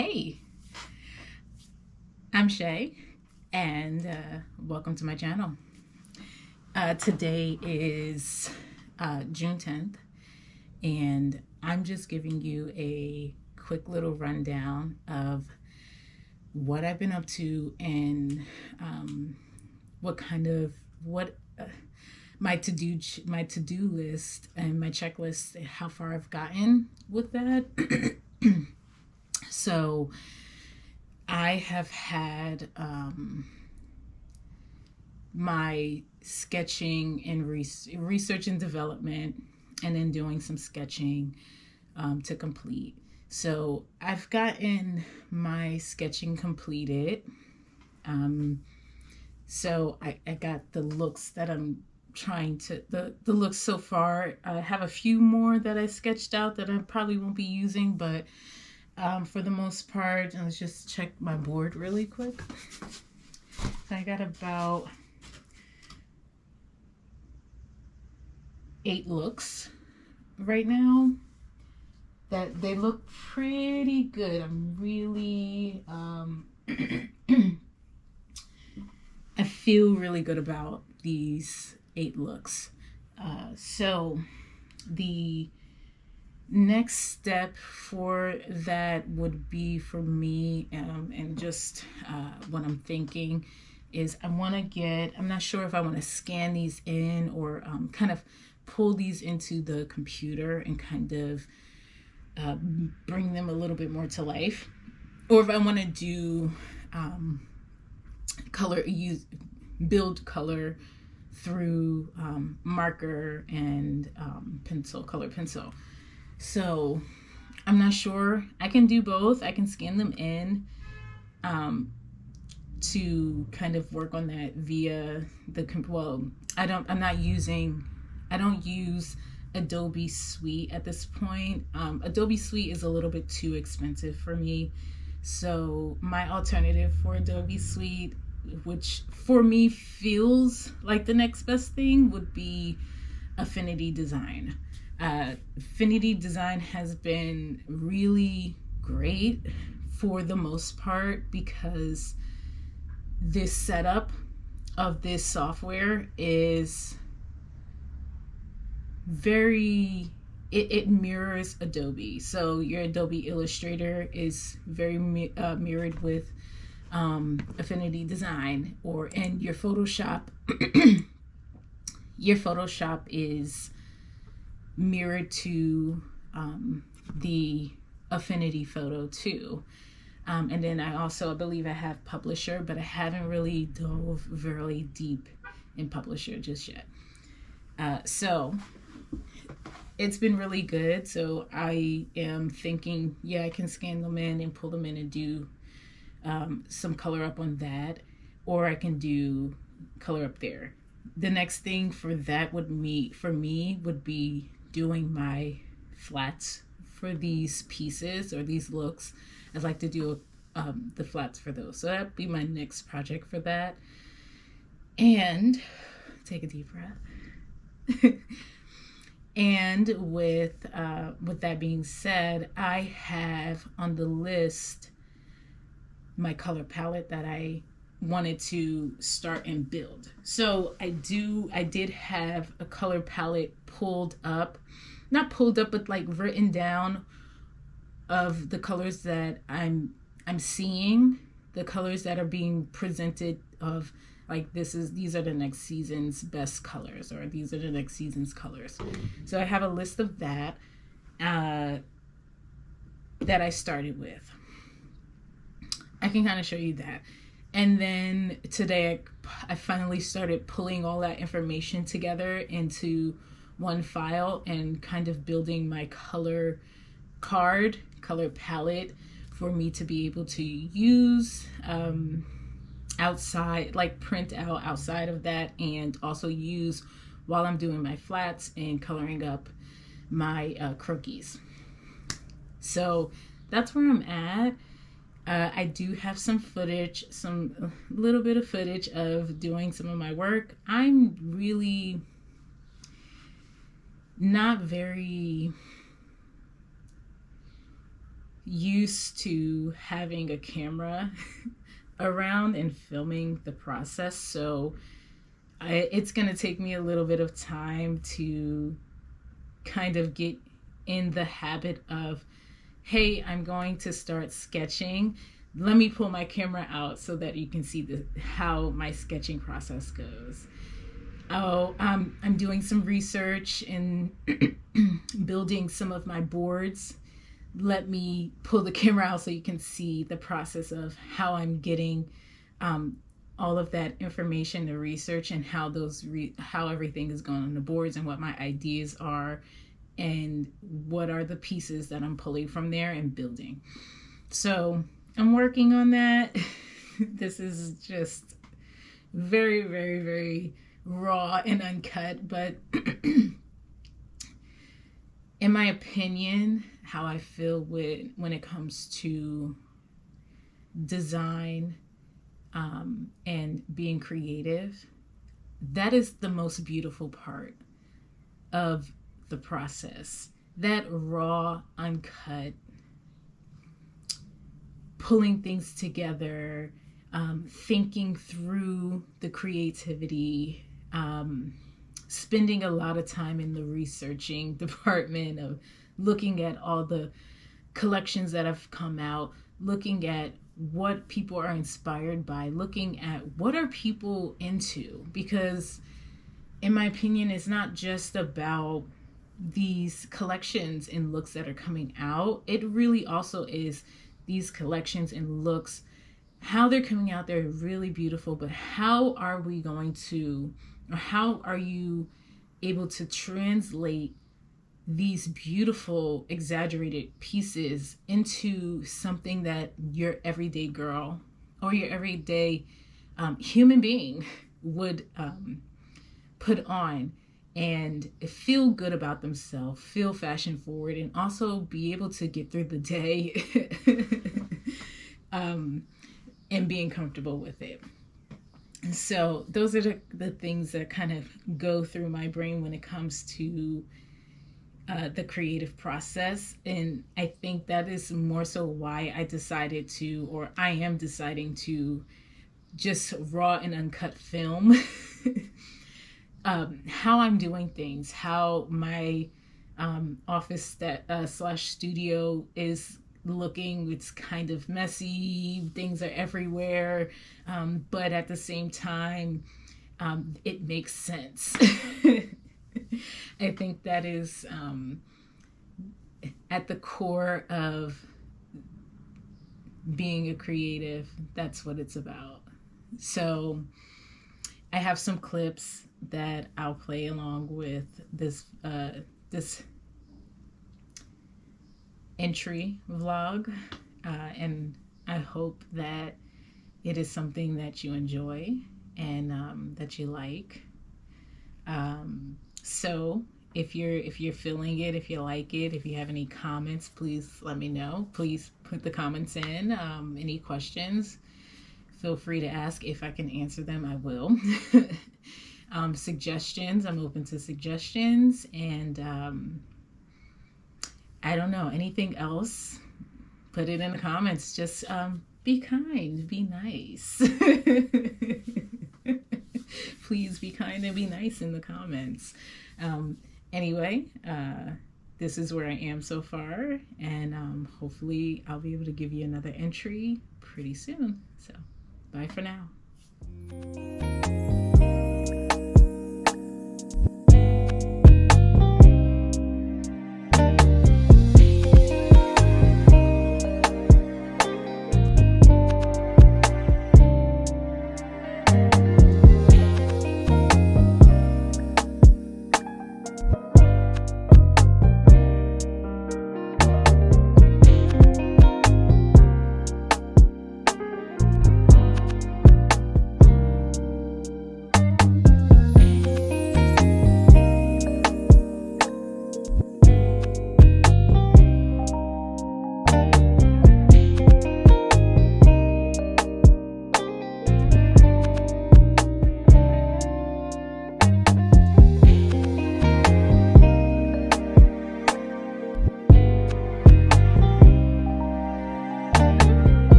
Hey, I'm Shay, and welcome to my channel. Today is June 10th, and I'm just giving you a quick little rundown of what I've been up to and what my to do list and my checklist, how far I've gotten with that. So I have had my sketching and research and development, and then doing some sketching to complete. So I've gotten my sketching completed. Um, so I got the looks that I'm trying to, the looks so far. I have a few more that I sketched out that I probably won't be using, but for the most part, let's just check my board really quick. So I got about 8 looks right now that they look pretty good. I'm really I feel really good about these 8 looks. So the next step for that would be for me, and just what I'm thinking is I'm not sure if I want to scan these in or kind of pull these into the computer and kind of bring them a little bit more to life, or if I want to do build color through marker and color pencil. So I'm not sure. I can do both. I can scan them in to kind of work on that via I don't use Adobe Suite at this point. Adobe Suite is a little bit too expensive for me. So my alternative for Adobe Suite, which for me feels like the next best thing, would be Affinity Design. Affinity Design has been really great for the most part because this setup of this software is it mirrors Adobe. So your Adobe Illustrator is very mirrored with Affinity Design, and your Photoshop your Photoshop is mirrored to the Affinity Photo too. And then I believe I have Publisher, but I haven't really dove very deep in Publisher just yet. So it's been really good. So I am thinking, yeah, I can scan them in and pull them in and do some color up on that, or I can do color up there. The next thing for that would be doing my flats for these pieces or these looks. I'd like to do the flats for those. So that'd be my next project for that. And take a deep breath. And with that being said, I have on the list my color palette that I wanted to start and build. So I did have a color palette not pulled up, but like written down, of the colors that I'm seeing, the colors that are being presented, of like these are the next season's best colors, or these are the next season's colors. So I have a list of that that I started with. I can kind of show you that. And then today I finally started pulling all that information together into one file and kind of building my color palette for me to be able to use outside, like print out outside of that, and also use while I'm doing my flats and coloring up my crookies. So that's where I'm at. I do have some little bit of footage of doing some of my work. I'm really not very used to having a camera around and filming the process. So it's going to take me a little bit of time to kind of get in the habit of, hey, I'm going to start sketching. Let me pull my camera out so that you can see how my sketching process goes. I'm doing some research and building some of my boards. Let me pull the camera out so you can see the process of how I'm getting all of that information, the research, and how how everything is going on the boards, and what my ideas are, and what are the pieces that I'm pulling from there and building. So I'm working on that. This is just very, very, very raw and uncut, but in my opinion, how I feel when it comes to design and being creative, that is the most beautiful part of the process. That raw, uncut, pulling things together, thinking through the creativity, spending a lot of time in the researching department of looking at all the collections that have come out, looking at what people are inspired by, looking at what are people into, because in my opinion, it's not just about these collections and looks that are coming out. It really also is these collections and looks, how they're coming out, they're really beautiful, but how are we going to, or how are you able to translate these beautiful, exaggerated pieces into something that your everyday girl or your everyday human being would put on and feel good about themselves, feel fashion forward, and also be able to get through the day and being comfortable with it. And so those are the things that kind of go through my brain when it comes to the creative process. And I think that is more so why I decided to, or I am deciding to, just raw and uncut film how I'm doing things, how my office slash studio is looking. It's kind of messy, things are everywhere, but at the same time it makes sense. I think that is at the core of being a creative. That's what it's about. So I have some clips that I'll play along with this this entry vlog, and I hope that it is something that you enjoy and that you like. So if you're feeling it, if you like it, if you have any comments, please let me know. Please put the comments in. Any questions, feel free to ask. If I can answer them, I will. Suggestions, I'm open to suggestions. And I don't know, anything else, put it in the comments. Just be kind, be nice. Please be kind and be nice in the comments. Anyway, this is where I am so far, and hopefully I'll be able to give you another entry pretty soon. So bye for now.